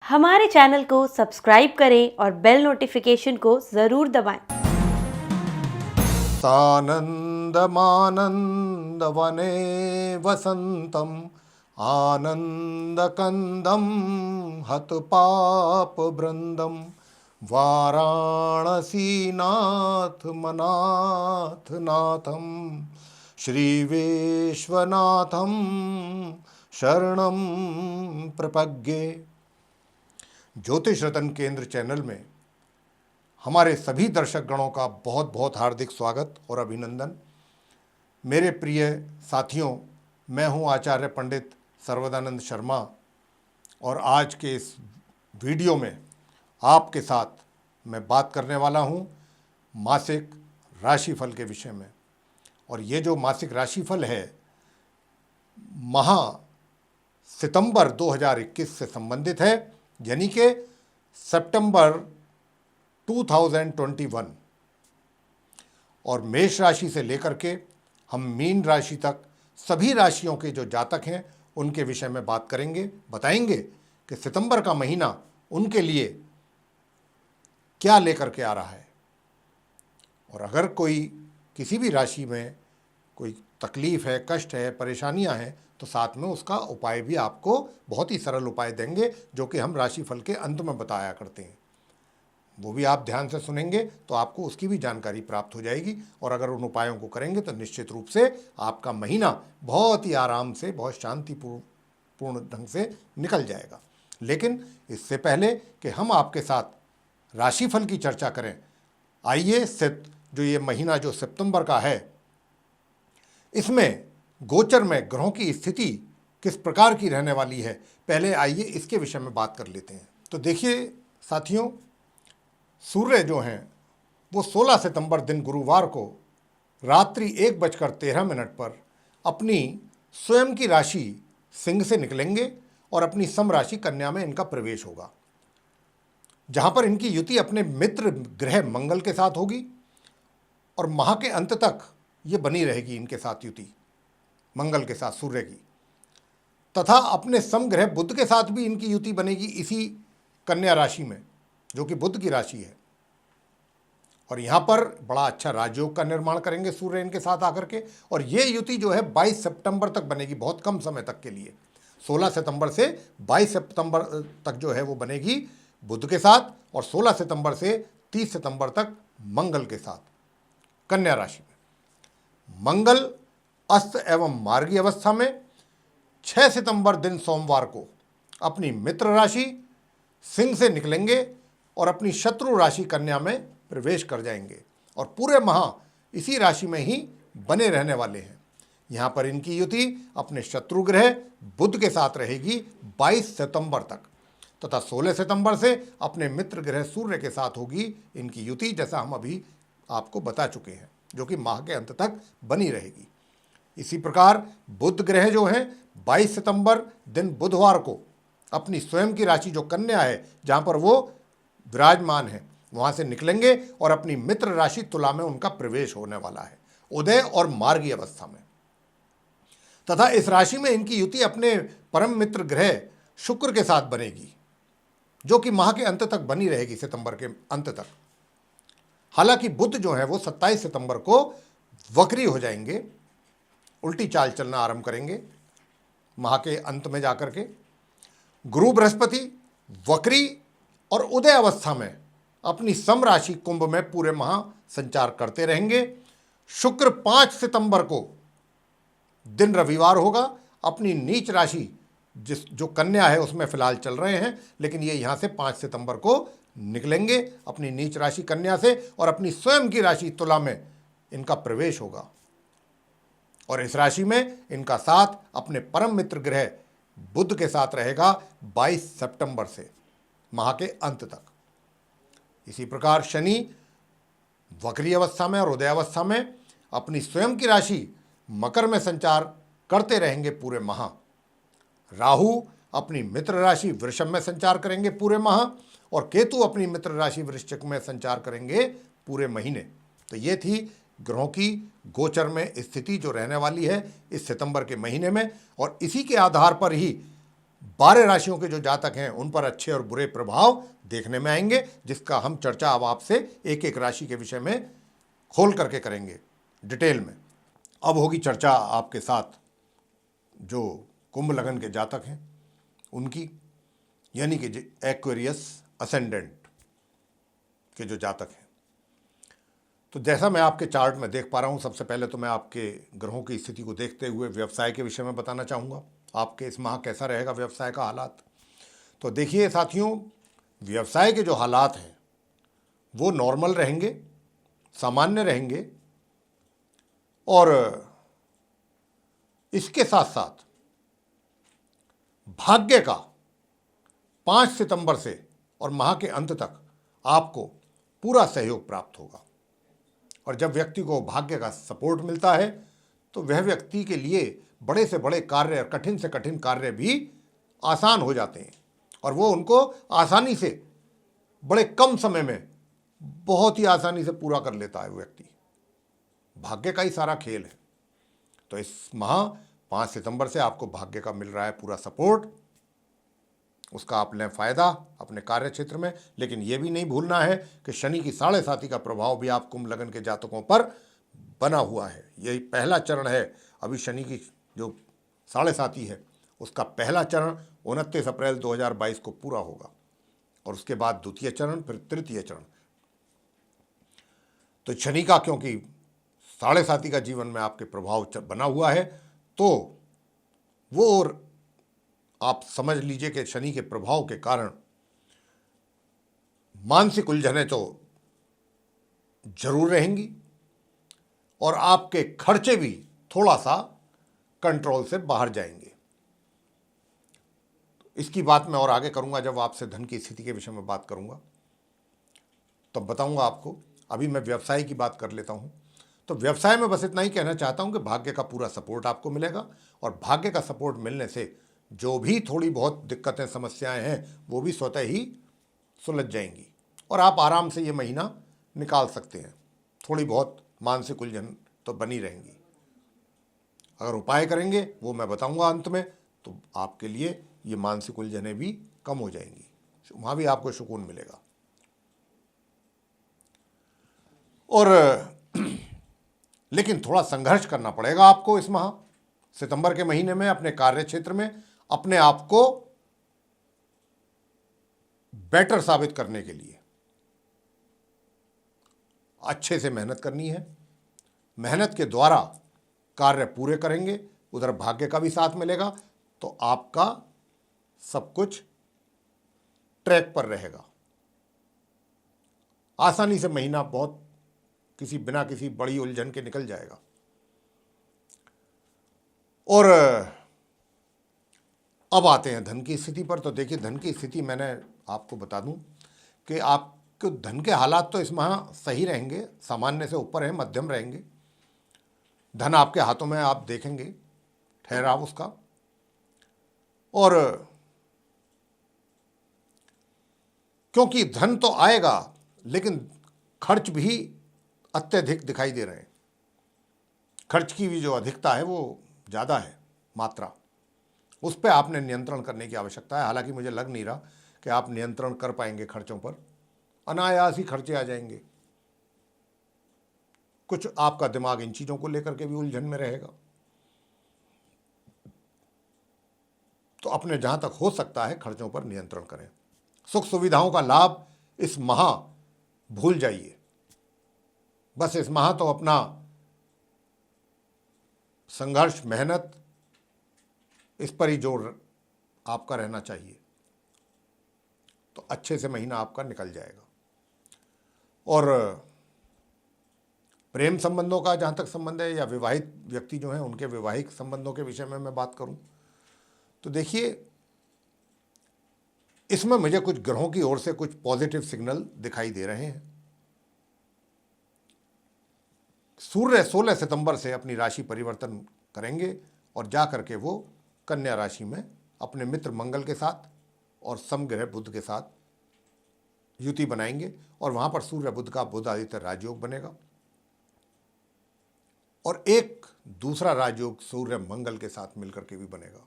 हमारे चैनल को सब्सक्राइब करें और बेल नोटिफिकेशन को ज़रूर दबाएं। सानन्दमानन्दवने वसन्तम् आनन्दकन्दं हतपापवृन्दं वाराणसीनाथमनाथनाथं श्रीविश्वनाथं शरणं प्रपद्ये। ज्योतिष रतन केंद्र चैनल में हमारे सभी दर्शक गणों का बहुत बहुत हार्दिक स्वागत और अभिनंदन। मेरे प्रिय साथियों, मैं हूं आचार्य पंडित सर्वदानंद शर्मा और आज के इस वीडियो में आपके साथ मैं बात करने वाला हूं मासिक राशिफल के विषय में। और ये जो मासिक राशिफल है माह सितंबर 2021 से संबंधित है, यानी कि सितंबर 2021, और मेष राशि से लेकर के हम मीन राशि तक सभी राशियों के जो जातक हैं उनके विषय में बात करेंगे, बताएंगे कि सितंबर का महीना उनके लिए क्या लेकर के आ रहा है। और अगर कोई किसी भी राशि में कोई तकलीफ है, कष्ट है, परेशानियां हैं, तो साथ में उसका उपाय भी आपको बहुत ही सरल उपाय देंगे जो कि हम राशिफल के अंत में बताया करते हैं। वो भी आप ध्यान से सुनेंगे तो आपको उसकी भी जानकारी प्राप्त हो जाएगी। और अगर उन उपायों को करेंगे तो निश्चित रूप से आपका महीना बहुत ही आराम से, बहुत शांतिपूर्ण ढंग से निकल जाएगा। लेकिन इससे पहले कि हम आपके साथ राशिफल की चर्चा करें, आइए जो ये महीना जो सितंबर का है, इसमें गोचर में ग्रहों की स्थिति किस प्रकार की रहने वाली है, पहले आइए इसके विषय में बात कर लेते हैं। तो देखिए साथियों, सूर्य जो हैं वो 16 सितंबर दिन गुरुवार को रात्रि 1:13 पर अपनी स्वयं की राशि सिंह से निकलेंगे और अपनी सम राशि कन्या में इनका प्रवेश होगा, जहां पर इनकी युति अपने मित्र ग्रह मंगल के साथ होगी और माह के अंत तक ये बनी रहेगी इनके साथ युति, मंगल के साथ सूर्य की। तथा अपने समग्रह बुध के साथ भी इनकी युति बनेगी इसी कन्या राशि में, जो कि बुध की राशि है। और यहाँ पर बड़ा अच्छा राजयोग का निर्माण करेंगे सूर्य इनके साथ आकर के। और ये युति जो है 22 सितंबर तक बनेगी, बहुत कम समय तक के लिए। 16 सितंबर से 22 सितंबर तक जो है वो बनेगी बुध के साथ, और 16 सितंबर से 30 सितंबर तक मंगल के साथ कन्या राशि में। मंगल अस्त एवं मार्गी अवस्था में 6 सितंबर दिन सोमवार को अपनी मित्र राशि सिंह से निकलेंगे और अपनी शत्रु राशि कन्या में प्रवेश कर जाएंगे और पूरे माह इसी राशि में ही बने रहने वाले हैं। यहाँ पर इनकी युति अपने शत्रु ग्रह बुध के साथ रहेगी 22 सितंबर तक, तथा 16 सितंबर से अपने मित्र ग्रह सूर्य के साथ होगी इनकी युति, जैसा हम अभी आपको बता चुके हैं, जो कि माह के अंत तक बनी रहेगी। इसी प्रकार बुध ग्रह जो हैं 22 सितंबर दिन बुधवार को अपनी स्वयं की राशि जो कन्या है, जहाँ पर वो विराजमान है, वहाँ से निकलेंगे और अपनी मित्र राशि तुला में उनका प्रवेश होने वाला है उदय और मार्गी अवस्था में। तथा इस राशि में इनकी युति अपने परम मित्र ग्रह शुक्र के साथ बनेगी, जो कि माह के अंत तक बनी रहेगी, सितंबर के अंत तक। हालांकि बुध जो है वो 27 सितंबर को वक्री हो जाएंगे, उल्टी चाल चलना आरंभ करेंगे माह के अंत में जाकर के। गुरु बृहस्पति वक्री और उदय अवस्था में अपनी सम राशि कुंभ में पूरे माह संचार करते रहेंगे। शुक्र 5 सितंबर को दिन रविवार होगा, अपनी नीच राशि जो कन्या है उसमें फिलहाल चल रहे हैं, लेकिन ये यहाँ से 5 सितंबर को निकलेंगे अपनी नीच राशि कन्या से और अपनी स्वयं की राशि तुला में इनका प्रवेश होगा। और इस राशि में इनका साथ अपने परम मित्र ग्रह बुध के साथ रहेगा 22 सितंबर से माह के अंत तक। इसी प्रकार शनि वक्री अवस्था में और उदय अवस्था में अपनी स्वयं की राशि मकर में संचार करते रहेंगे पूरे माह। राहु अपनी मित्र राशि वृषभ में संचार करेंगे पूरे माह और केतु अपनी मित्र राशि वृश्चिक में संचार करेंगे पूरे महीने। तो ये थी ग्रहों की गोचर में स्थिति जो रहने वाली है इस सितंबर के महीने में। और इसी के आधार पर ही 12 राशियों के जो जातक हैं उन पर अच्छे और बुरे प्रभाव देखने में आएंगे, जिसका हम चर्चा अब आपसे एक एक राशि के विषय में खोल करके करेंगे डिटेल में। अब होगी चर्चा आपके साथ जो कुंभ लगन के जातक हैं उनकी, यानी कि एक्वेरियस असेंडेंट के जो जातक हैं। तो जैसा मैं आपके चार्ट में देख पा रहा हूं, सबसे पहले तो मैं आपके ग्रहों की स्थिति को देखते हुए व्यवसाय के विषय में बताना चाहूँगा आपके इस माह कैसा रहेगा व्यवसाय का हालात। तो देखिए साथियों, व्यवसाय के जो हालात हैं वो नॉर्मल रहेंगे, सामान्य रहेंगे, और इसके साथ साथ भाग्य का 5 सितंबर से और माह के अंत तक आपको पूरा सहयोग प्राप्त होगा। और जब व्यक्ति को भाग्य का सपोर्ट मिलता है तो वह व्यक्ति के लिए बड़े से बड़े कार्य और कठिन से कठिन कार्य भी आसान हो जाते हैं, और वो उनको आसानी से बड़े कम समय में बहुत ही आसानी से पूरा कर लेता है व्यक्ति। भाग्य का ही सारा खेल है। तो इस माह 5 सितंबर से आपको भाग्य का मिल रहा है पूरा सपोर्ट, उसका आप लें फायदा अपने कार्य क्षेत्र में। लेकिन यह भी नहीं भूलना है कि शनि की 7.5 का प्रभाव भी आप कुंभ लगन के जातकों पर बना हुआ है। यही पहला चरण है। अभी शनि की जो 7.5 है उसका पहला चरण 29 अप्रैल 2022 को पूरा होगा, और उसके बाद द्वितीय चरण, फिर तृतीय चरण। तो शनि का क्योंकि 7.5 का जीवन में आपके प्रभाव बना हुआ है, तो वो और आप समझ लीजिए कि शनि के प्रभाव के कारण मानसिक उलझनें तो जरूर रहेंगी, और आपके खर्चे भी थोड़ा सा कंट्रोल से बाहर जाएंगे। इसकी बात मैं और आगे करूंगा, जब आपसे धन की स्थिति के विषय में बात करूंगा तब बताऊंगा आपको। अभी मैं व्यवसाय की बात कर लेता हूं। तो व्यवसाय में बस इतना ही कहना चाहता हूं कि भाग्य का पूरा सपोर्ट आपको मिलेगा, और भाग्य का सपोर्ट मिलने से जो भी थोड़ी बहुत दिक्कतें समस्याएं हैं वो भी स्वतः ही सुलझ जाएंगी, और आप आराम से ये महीना निकाल सकते हैं। थोड़ी बहुत मानसिक उलझन तो बनी रहेंगी। अगर उपाय करेंगे वो मैं बताऊंगा अंत में, तो आपके लिए ये मानसिक उलझनें भी कम हो जाएंगी, वहाँ भी आपको सुकून मिलेगा। और लेकिन थोड़ा संघर्ष करना पड़ेगा आपको इस माह सितंबर के महीने में अपने कार्य क्षेत्र में अपने आप को बेटर साबित करने के लिए। अच्छे से मेहनत करनी है, मेहनत के द्वारा कार्य पूरे करेंगे, उधर भाग्य का भी साथ मिलेगा, तो आपका सब कुछ ट्रैक पर रहेगा। आसानी से महीना बहुत बिना किसी बड़ी उलझन के निकल जाएगा। और अब आते हैं धन की स्थिति पर। तो देखिए, धन की स्थिति मैंने आपको बता दूं कि आपके धन के हालात तो इस माह सही रहेंगे, सामान्य से ऊपर है, मध्यम रहेंगे। धन आपके हाथों में आप देखेंगे ठहराव उसका, और क्योंकि धन तो आएगा लेकिन खर्च भी अत्यधिक दिखाई दे रहे हैं। खर्च की भी जो अधिकता है वो ज़्यादा है, मात्रा, उस पर आपने नियंत्रण करने की आवश्यकता है। हालांकि मुझे लग नहीं रहा कि आप नियंत्रण कर पाएंगे खर्चों पर, अनायास ही खर्चे आ जाएंगे। कुछ आपका दिमाग इन चीज़ों को लेकर के भी उलझन में रहेगा। तो अपने जहाँ तक हो सकता है खर्चों पर नियंत्रण करें। सुख सुविधाओं का लाभ इस माह भूल जाइए। बस इस माह तो अपना संघर्ष, मेहनत, इस पर ही जोर आपका रहना चाहिए, तो अच्छे से महीना आपका निकल जाएगा। और प्रेम संबंधों का जहाँ तक संबंध है, या विवाहित व्यक्ति जो हैं उनके वैवाहिक संबंधों के विषय में मैं बात करूं, तो देखिए इसमें मुझे कुछ ग्रहों की ओर से कुछ पॉजिटिव सिग्नल दिखाई दे रहे हैं। सूर्य 16 सितंबर से अपनी राशि परिवर्तन करेंगे और जा करके वो कन्या राशि में अपने मित्र मंगल के साथ और समग्रह बुध के साथ युति बनाएंगे, और वहां पर सूर्य बुध का बुध आदित्य राजयोग बनेगा, और एक दूसरा राजयोग सूर्य मंगल के साथ मिलकर के भी बनेगा।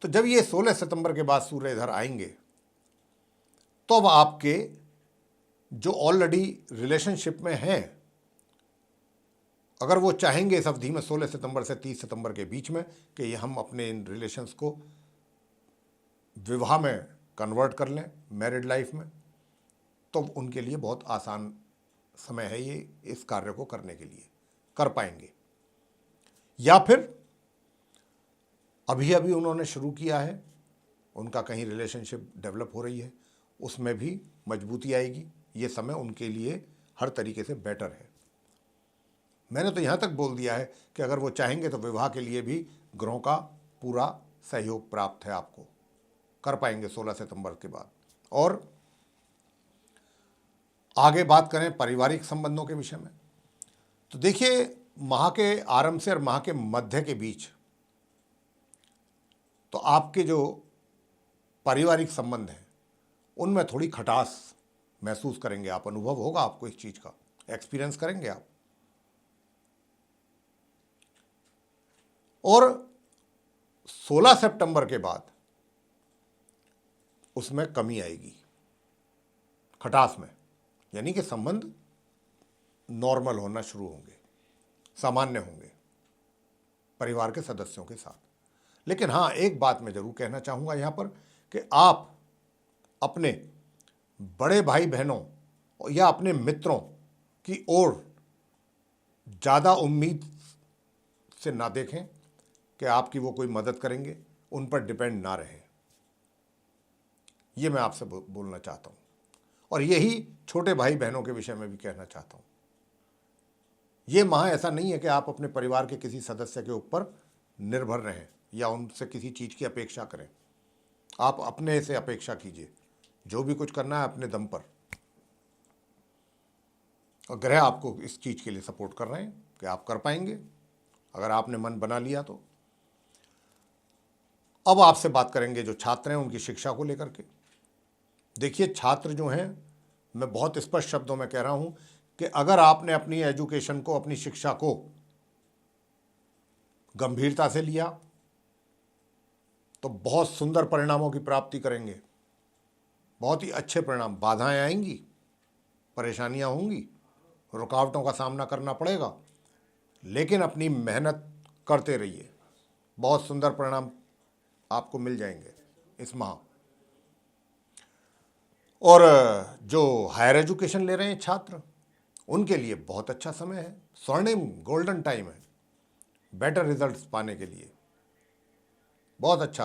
तो जब ये 16 सितंबर के बाद सूर्य इधर आएंगे तो अब आपके जो ऑलरेडी रिलेशनशिप में हैं, अगर वो चाहेंगे इस अवधि में 16 सितंबर से 30 सितंबर के बीच में कि ये हम अपने इन रिलेशंस को विवाह में कन्वर्ट कर लें, मैरिड लाइफ में, तो उनके लिए बहुत आसान समय है ये इस कार्य को करने के लिए, कर पाएंगे। या फिर अभी अभी उन्होंने शुरू किया है, उनका कहीं रिलेशनशिप डेवलप हो रही है, उसमें भी मजबूती आएगी। ये समय उनके लिए हर तरीके से बेटर है। मैंने तो यहाँ तक बोल दिया है कि अगर वो चाहेंगे तो विवाह के लिए भी ग्रहों का पूरा सहयोग प्राप्त है, आपको कर पाएंगे 16 सितंबर के बाद। और आगे बात करें पारिवारिक संबंधों के विषय में, तो देखिए माह के आरंभ से और माह के मध्य के बीच तो आपके जो पारिवारिक संबंध हैं उनमें थोड़ी खटास महसूस करेंगे आप, अनुभव होगा आपको इस चीज़ का, एक्सपीरियंस करेंगे आप। और 16 सितंबर के बाद उसमें कमी आएगी खटास में, यानी कि संबंध नॉर्मल होना शुरू होंगे, सामान्य होंगे परिवार के सदस्यों के साथ। लेकिन हाँ, एक बात मैं जरूर कहना चाहूँगा यहाँ पर कि आप अपने बड़े भाई बहनों या अपने मित्रों की ओर ज़्यादा उम्मीद से ना देखें कि आपकी वो कोई मदद करेंगे, उन पर डिपेंड ना रहें। ये मैं आपसे बोलना चाहता हूँ। और यही छोटे भाई बहनों के विषय में भी कहना चाहता हूँ। ये माह ऐसा नहीं है कि आप अपने परिवार के किसी सदस्य के ऊपर निर्भर रहें या उनसे किसी चीज़ की अपेक्षा करें। आप अपने से अपेक्षा कीजिए, जो भी कुछ करना है अपने दम पर। और ग्रह आपको इस चीज़ के लिए सपोर्ट कर रहे हैं कि आप कर पाएंगे अगर आपने मन बना लिया तो। अब आपसे बात करेंगे जो छात्र हैं उनकी शिक्षा को लेकर के। देखिए छात्र जो हैं, मैं बहुत स्पष्ट शब्दों में कह रहा हूं कि अगर आपने अपनी एजुकेशन को, अपनी शिक्षा को गंभीरता से लिया तो बहुत सुंदर परिणामों की प्राप्ति करेंगे, बहुत ही अच्छे परिणाम। बाधाएं आएंगी, परेशानियां होंगी, रुकावटों का सामना करना पड़ेगा, लेकिन अपनी मेहनत करते रहिए, बहुत सुंदर परिणाम आपको मिल जाएंगे इस माह। और जो हायर एजुकेशन ले रहे हैं छात्र, उनके लिए बहुत अच्छा समय है, स्वर्णिम गोल्डन टाइम है बेटर रिजल्ट्स पाने के लिए। बहुत अच्छा,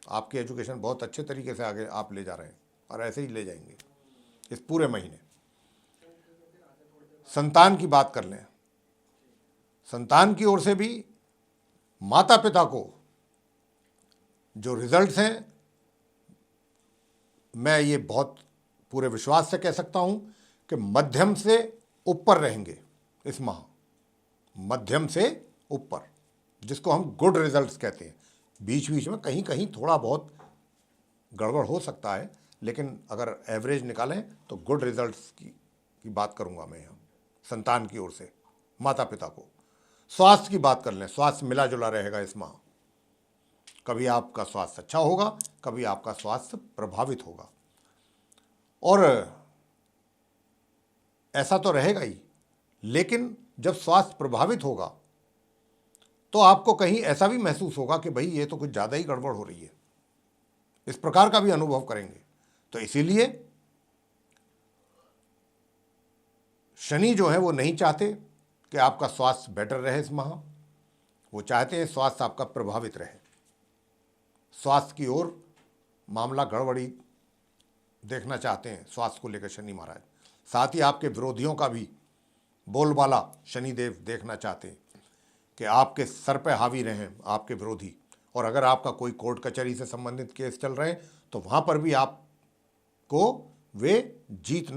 आपकी एजुकेशन बहुत अच्छे तरीके से आगे आप ले जा रहे हैं और ऐसे ही ले जाएंगे इस पूरे महीने। संतान की बात कर लें, संतान की ओर से भी माता पिता को जो रिजल्ट्स हैं, मैं ये बहुत पूरे विश्वास से कह सकता हूं कि मध्यम से ऊपर रहेंगे इस माह, मध्यम से ऊपर, जिसको हम गुड रिजल्ट्स कहते हैं। बीच बीच में कहीं कहीं थोड़ा बहुत गड़बड़ हो सकता है, लेकिन अगर एवरेज निकालें तो गुड रिजल्ट्स की बात करूंगा मैं यहाँ संतान की ओर से माता पिता को। स्वास्थ्य की बात कर लें, स्वास्थ्य मिला जुला रहेगा इस माह। कभी आपका स्वास्थ्य अच्छा होगा, कभी आपका स्वास्थ्य प्रभावित होगा। और ऐसा तो रहेगा ही, लेकिन जब स्वास्थ्य प्रभावित होगा तो आपको कहीं ऐसा भी महसूस होगा कि भाई ये तो कुछ ज़्यादा ही गड़बड़ हो रही है, इस प्रकार का भी अनुभव करेंगे। तो इसीलिए शनि जो है वो नहीं चाहते कि आपका स्वास्थ्य बेटर रहे इस माह, वो चाहते हैं स्वास्थ्य आपका प्रभावित रहे। स्वास्थ्य की ओर मामला गड़बड़ी देखना चाहते हैं स्वास्थ्य को लेकर शनि महाराज। साथ ही आपके विरोधियों का भी बोलबाला शनिदेव देखना चाहते हैं कि आपके सर पे हावी रहें आपके विरोधी। और अगर आपका कोई कोर्ट कचहरी से संबंधित केस चल रहे हैं तो वहाँ पर भी आपको वे जीत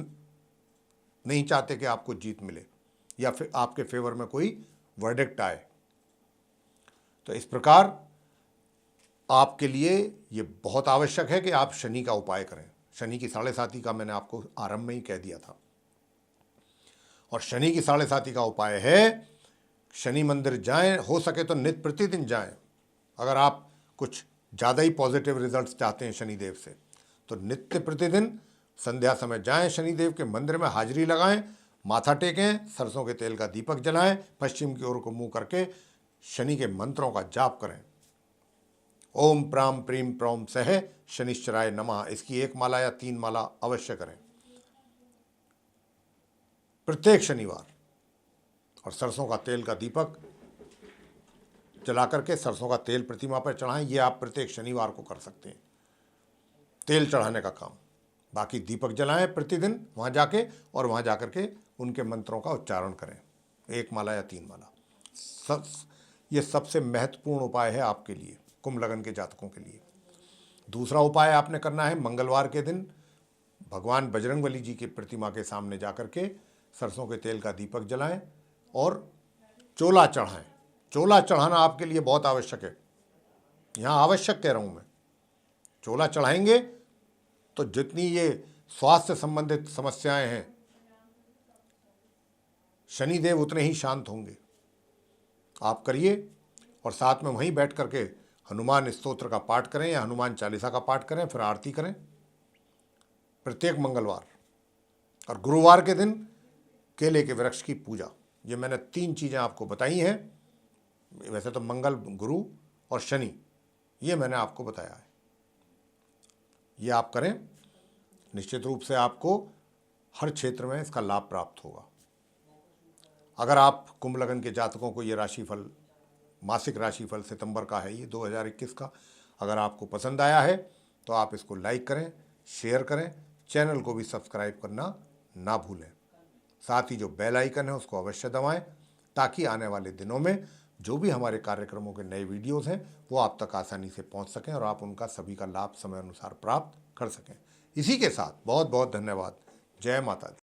नहीं चाहते कि आपको जीत मिले या फिर आपके फेवर में कोई वर्डिक्ट आए। तो इस प्रकार आपके लिए ये बहुत आवश्यक है कि आप शनि का उपाय करें। शनि की 7.5 का मैंने आपको आरंभ में ही कह दिया था। और शनि की 7.5 का उपाय है, शनि मंदिर जाएं, हो सके तो नित्य प्रतिदिन जाएं। अगर आप कुछ ज़्यादा ही पॉजिटिव रिजल्ट्स चाहते हैं शनिदेव से, तो नित्य प्रतिदिन संध्या समय जाएं, शनिदेव के मंदिर में हाजिरी लगाएं, माथा टेकें, सरसों के तेल का दीपक जलाएं, पश्चिम की ओर को मुंह करके शनि के मंत्रों का जाप करें। ओम प्राम प्रीम प्रौम सह शनिश्चराय नमः, इसकी 1 माला या 3 माला अवश्य करें प्रत्येक शनिवार। और सरसों का तेल का दीपक जला करके सरसों का तेल प्रतिमा पर चढ़ाएं। ये आप प्रत्येक शनिवार को कर सकते हैं, तेल चढ़ाने का काम। बाकी दीपक जलाएं प्रतिदिन वहाँ जाके, और वहाँ जाकर के उनके मंत्रों का उच्चारण करें, 1 माला या 3 माला। ये सबसे महत्वपूर्ण उपाय है आपके लिए, कुंभ लगन के जातकों के लिए। दूसरा उपाय आपने करना है, मंगलवार के दिन भगवान बजरंगबली जी की प्रतिमा के सामने जाकर के सरसों के तेल का दीपक जलाएं और चोला चढ़ाएं। चोला चढ़ाना आपके लिए बहुत आवश्यक है, यहाँ आवश्यक कह रहा हूँ मैं। चोला चढ़ाएंगे तो जितनी ये स्वास्थ्य संबंधित समस्याएं हैं, शनिदेव उतने ही शांत होंगे। आप करिए, और साथ में वहीं बैठ करके हनुमान स्तोत्र का पाठ करें या हनुमान चालीसा का पाठ करें, फिर आरती करें प्रत्येक मंगलवार। और गुरुवार के दिन केले के वृक्ष की पूजा। ये मैंने 3 चीज़ें आपको बताई हैं। वैसे तो मंगल, गुरु और शनि, ये मैंने आपको बताया है। ये आप करें, निश्चित रूप से आपको हर क्षेत्र में इसका लाभ प्राप्त होगा। अगर आप कुंभ लगन के जातकों को ये राशिफल, मासिक राशिफल सितंबर का है ये 2021 का, अगर आपको पसंद आया है तो आप इसको लाइक करें, शेयर करें, चैनल को भी सब्सक्राइब करना ना भूलें। साथ ही जो बेल आइकन है उसको अवश्य दबाएं, ताकि आने वाले दिनों में जो भी हमारे कार्यक्रमों के नए वीडियोस हैं वो आप तक आसानी से पहुंच सकें और आप उनका सभी का लाभ समय अनुसार प्राप्त कर सकें। इसी के साथ बहुत बहुत धन्यवाद। जय माता दी।